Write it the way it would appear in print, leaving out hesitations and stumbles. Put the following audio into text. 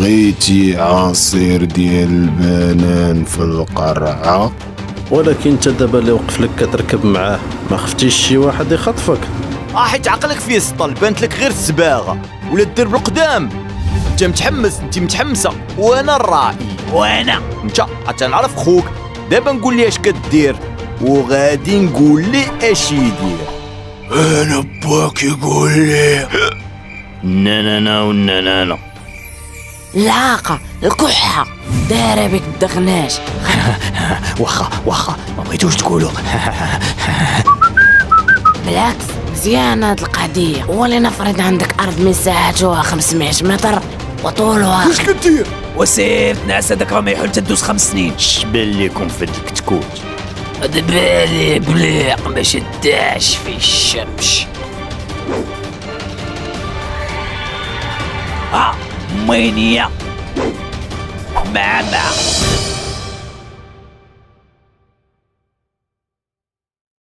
بغيتي عصير ديال البنان في القرعة؟ ولكن انت دابا اللي وقف لك كتركب معاه ما خفتيش شي واحد يخطفك؟ حيت عقلك فيه سطل، بانت لك غير السباغه ولا دير بالقدام. انت متحمس، انت متحمسه، وانا الرائي، وانا انت غتنعرف خوك. دابا نقول لي اش كدير وغادي نقول لي اش يدير. انا باك يقول لي نانا ونانا العاقة الكحة دايرة بك الدغناش. واخا ما بغيتوش تقولوا. بالعكس مزيانة هاد القضية. ولنفرض عندك أرض مساحتها 500 متر وطولها. واش كدير؟ وسير ناس هذاك راه ما يحل تدوز 5 سنين. شبان لكم في هاد الكتكوت؟ دبالي بليق ما شداش في الشمس. مينيا ماما